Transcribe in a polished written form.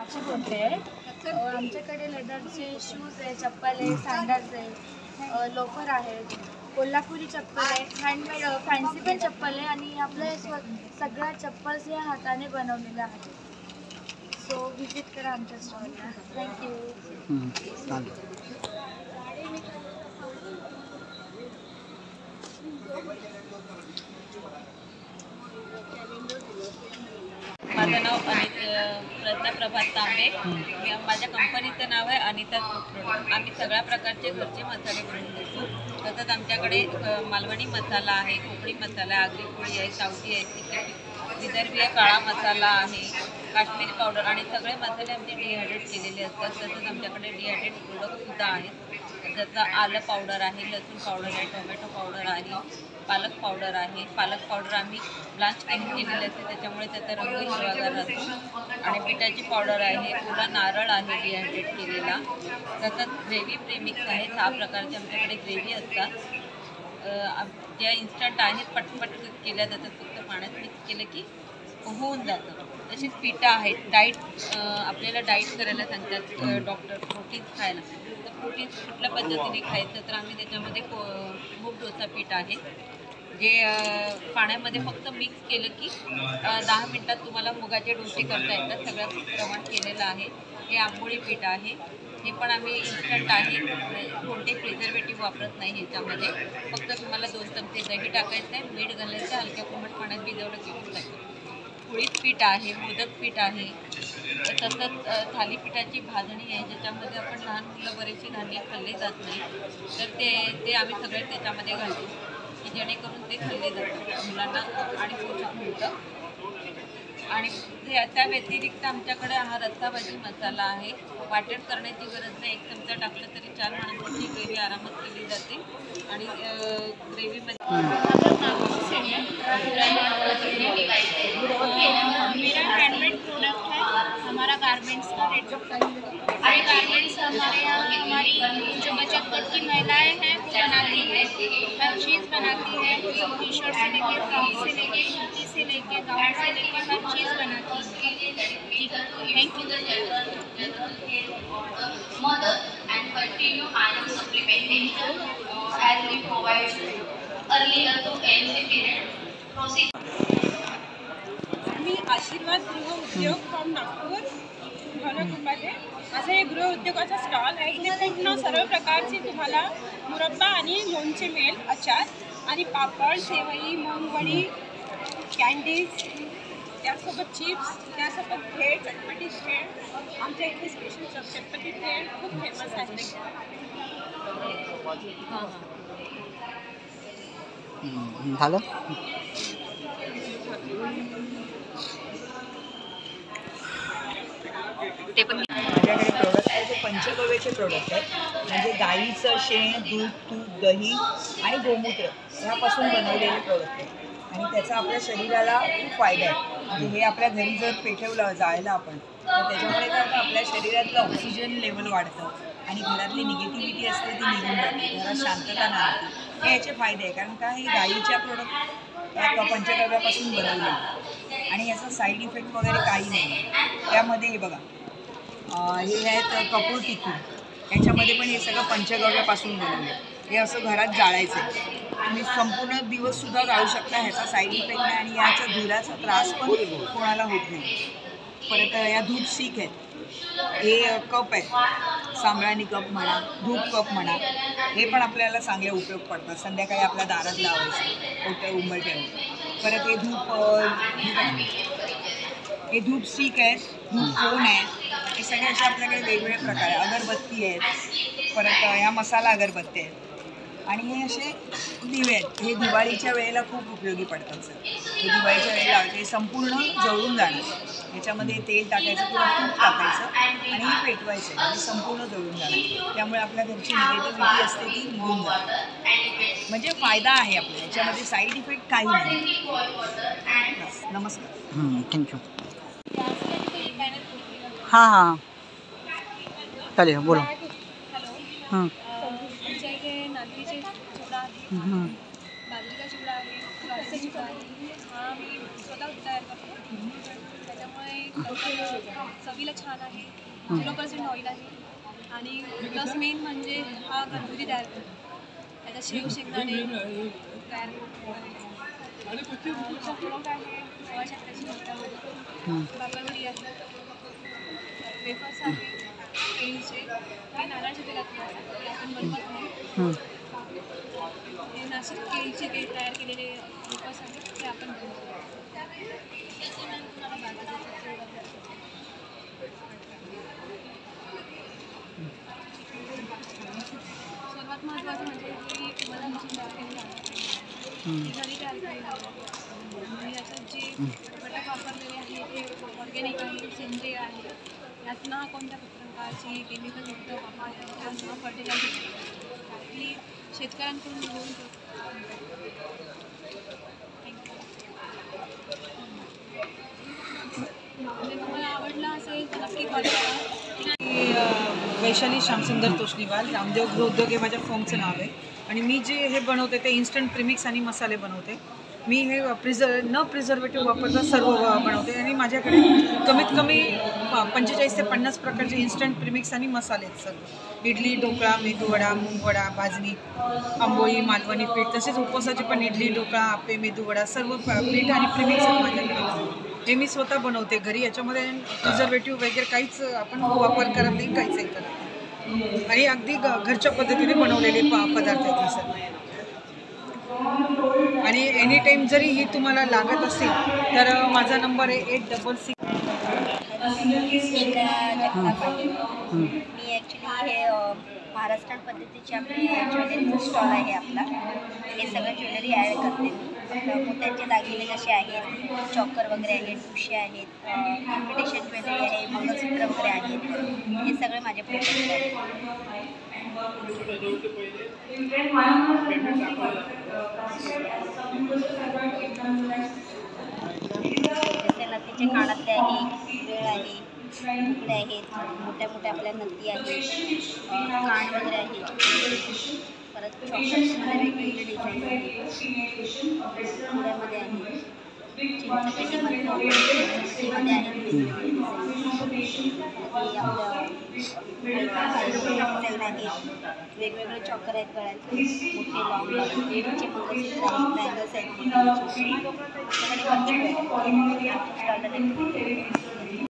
साक्षी बोलते आहे। आमच्याकडे लेदरचे शूज आहे, चप्पल आहे, सँडल्स आहे, लोफर आहेत, कोल्हापुरी चप्पल आहे, हँडमेड फॅन्सी पण चप्पल आहे आणि आपले सगळ्या चप्पल्स हे हाताने बनवलेले आहेत। सो विजिट करा आमच्या स्टॉलला। थँक्यू। माझं नाव प्रज्ञा प्रभात तांबे। माझ्या कंपनीचं नाव आहे अनिता प्रोडक्ट। आम्ही सगळ्या प्रकारचे घरचे मसाले बनवून देतो। तसंच आमच्याकडे मालवणी मसाला आहे, कोकणी मसाला आहे, आगरी पोळी आहे, सावजी आहे, तिखट विदर्भीय काळा मसाला आहे, काश्मीरी पावडर आणि सगळे मसाले आमचे डिहायड्रेट केलेले असतात। तसंच आमच्याकडे डिहायड्रेट प्रोडक्टसुद्धा आहेत, जसं आलं पावडर आहे, लसूण पावडर आहे, टोमॅटो पावडर आहे, पालक पावडर आहे। पालक पावडर आम्ही ब्लांच करून केलेली असते, त्याच्यामुळे त्याचा रंग हिरवागार राहतो। आणि पिठाची पावडर आहे, ओला नारळ आहे डिहायड्रेट केलेला। तसंच ग्रेव्ही प्रेमिक्स आहे, 6 प्रकारचे आमच्याकडे ग्रेव्ही असतात ज्या इन्स्टंट आहेत, पटपट केल्या जातात, फक्त पाण्यात मिक्स केलं की होऊन जातं। तशीच पिठं आहेत, डाईट आपल्याला डाईट करायला सांगतात डॉक्टर, प्रोटीन्स खायला। तर प्रोटीन्स कुठल्या पद्धतीने खायचं, तर आम्ही त्याच्यामध्ये मूग डोसा पीठ आहे जे पाण्यामध्ये फक्त मिक्स केलं की 10 मिनटात तुम्हाला मुगाचे डोसे करता येतात। सगळं प्रमाण केलेलं आहे। हे आंबोळी पीठ आहे, हे पण आम्ही इन्स्टंट आहे, कोणते प्रिझर्वेटिव्ह वापरत नाही ह्याच्यामध्ये। फक्त तुम्हाला 2 चमचे दही टाकायचं आहे, मीठ घालायचं, हलक्या कोमट पाण्यात भिजवलं की होऊन जातं। उडीद पीठ आहे, मोदक पीठ आहे, तसंच थालीपीठाची भाजणी आहे ज्याच्यामध्ये आपण लहान मुलं बरेचसे धान्य खाल्ले जात नाही, तर ते आम्ही सगळे त्याच्यामध्ये घालतो की जेणेकरून ते खाल्ले जातात मुलांना आणि पोषक मिळतं। आणि त्या व्यतिरिक्त आमच्याकडे हा रस्सा भाजी मसाला आहे, वाटण करण्याची गरज नाही, 1 चमचा टाकलं तरी 4 माणसांची ग्रेव्ही आरामात केली जाते। आणि ग्रेव्हीमध्ये मेरा हैंडमेड प्रोडक्ट है, हमारा गारमेंट्स का रेट हमारे गारमेंट्स हमारे यहाँ हमारी जो बचत गट की महिलाएं हैं वो बनाती है, हर चीज़ बनाती है, टी शर्ट से लेके फ्रॉक से लेके कुर्ती से लेके गाउन से लेके हर चीज़ बनाती है। ठीक है, thank you. Mother and continue iron supplementation as we provide earlier to end the period. Proceed. मी आशीर्वाद गृह उद्योग फ्रॉम नागपूर भवनाकुंभाते। माझं हे गृह उद्योगाचा स्टॉल आहे। इथे पूर्ण सर्व प्रकारचे तुम्हाला मुरब्बा आणि लोणचे मिळेल, अचार आणि पापड, सेवई, मूगवडी, कॅन्डीज, त्यासोबत चिप्स, त्यासोबत भेळ, चटपटी भेळ। आमच्या इथे स्पेशल चटपटी भेळ खूप फेमस आहे। झालं ते पण माझ्याकडे प्रोडक्ट आहे, ते पंचगव्याचे प्रोडक्ट आहेत, म्हणजे गाईचं शेण, दूध, तूप, दही आणि गोमूत्र यापासून बनवलेले प्रोडक्ट आहेत आणि त्याचा आपल्या शरीराला खूप फायदा आहे। म्हणजे हे आपल्या घरी जर पेटवलं जाळलं आपण तर त्याच्यामुळे काय होतं, आपल्या शरीरातलं ऑक्सिजन लेवल वाढतं आणि घरातली निगेटिव्हिटी असते ती निघून जाते, घरात शांतता राहते। हे याचे फायदे आहे, कारण का हे गाईच्या प्रोडक्ट पंचगव्यापासून बनवलेले आणि याचा साईड इफेक्ट वगैरे काही नाही। त्यामध्ये हे बघा, हे आहेत कपूर टिकून, याच्यामध्ये पण हे सगळं पंचगव्यापासून बनवलं। हे असं घरात जाळायचं, तुम्ही संपूर्ण दिवससुद्धा राहू शकता, ह्याचा साईड इफेक्ट नाही आणि याच्या धुराचा त्रास पण कोणाला होत नाही। परत या धूप सीख आहेत, हे कप आहेत, सांब्राणी कप म्हणा, धूप कप म्हणा, हे पण आपल्याला चांगले उपयोग पडतात। संध्याकाळी आपल्या दारात लावायचं ओट्या उंबरठ्यावर। परत हे धूप सीख आहेत, धूप कोण आहेत, हे सगळे असे आपल्याकडे वेगवेगळे प्रकार आहे। अगरबत्ती आहेत, परत ह्या मसाला अगरबत्ती आहेत आणि हे असे दिवे आहेत, हे दिवाळीच्या वेळेला खूप उपयोगी पडतात सर। हे दिवाळीच्या वेळेला हे संपूर्ण जळून जाणार, याच्यामध्ये तेल टाकायचं किंवा तूप टाकायचं आणि हे पेटवायचं आहे, हे संपूर्ण जळून जाणार, त्यामुळे आपल्या घरची निगेटिव्हिटी असते ती निघून जाते। म्हणजे फायदा आहे आपल्याला, याच्यामध्ये साईड इफेक्ट काही नाही। नमस्कार। थँक्यू। हां हां चालेल, बोला। आमच्या इथे नागलीचे चिवडा आहे, बाजरीचा चिवडा आहे, गव्हाचा चिवडा आहे, हा मी स्वतः तयार करतो, त्याच्यामुळे चवीला छान आहे 0% ऑइल आहे आणि प्लस मेन म्हणजे हा घरगुती तयार करतो. त्याच्यात शेव शेंगदाणे तयार करतो. चॉकलेट आहे सोळा शक्करची मोठ्यामध्ये बाकरवडी आहे वेफर्स आहे केळीचे हे नारळाच्या तेलात आपण बनवत नाही. हे नाशिक केळीचे तयार केलेले वेफर्स आहेत ते आपण बनवतो. सर्वात महत्त्वाचं म्हणजे की मला मशीन तयार केलेली आहे घरी तयार केलेली आहे आणि याच्यात जे घटक वापरलेले आहे ते ऑर्गॅनिक आहे सेंद्रिय आहे. यात ना कोणत्या प्रकारची केमिकलयुक्त वापर फर्टिलायझर की शेतकऱ्यांकडून घेऊन तुम्हाला आवडला असेल तर नक्की कॉल करा. वैशाली श्यामसुंदर तोष्णीवाल, रामदेव गृहोद्योग हे माझ्या फर्मचं नाव आहे आणि मी जे हे बनवते ते इन्स्टंट प्रीमिक्स आणि मसाले बनवते. मी हे न प्रिझर्वेटिव्ह वापरता सर्व बनवते आणि माझ्याकडे कमीत कमी 45 ते 50 प्रकारचे इन्स्टंट प्रीमिक्स आणि मसाले आहेत सर्व. इडली, ढोकळा, मेदूवडा, मूगवडा, भाजणी, आंबोळी, मालवणी पीठ, तसेच उपवासाचे पण इडली, ढोकळा, आप्पे, मेदूवडा सर्व पीठ आणि प्रीमिक्स आहेत माझ्याकडे. हे मी स्वतः बनवते घरी. याच्यामध्ये प्रिझर्वेटिव्ह वगैरे काहीच आपण वापर करत नाही, काहीच नाही करत आणि अगदी घरच्या पद्धतीने बनवलेले पदार्थ आहेत हे सर्व. आणि एनी टाईम जरी ही तुम्हाला लागत असेल तर माझा नंबर आहे 866. मी ॲक्च्युली हे महाराष्ट्रीयन पद्धतीचे आपले ज्वेलरीचं स्टॉल आहे आपला. हे सगळं ज्वेलरी ॲड करते मी. आपलं मोत्यांचे दागिने जसे आहेत, चॉकर वगैरे आहेत, ठुशी आहेत, इन्व्हिटेशन ज्वेलरी आहे, मंगळसूत्र वगैरे आहेत. हे सगळे माझे प्रोडक्ट आहेत. जसे नथीचे कानातले आहे, वेळ आहे, तुकडे आहेत, मोठ्या मोठ्या आपल्या नथी आहेत, कान वगैरे आहे. परत चॉकलेट्समध्ये वेगवेगळे डिझाईन आहेत, पुण्यामध्ये आहे, चिंचपेटीमध्ये आहेत, डिझाईन आहेत, वेगवेगळे चॉकर आहेत गळ्यात, मोठे लॉंग लेडीजचे मंगळसूत्र आहेत, बँगल्स आहेत, स्टॉलला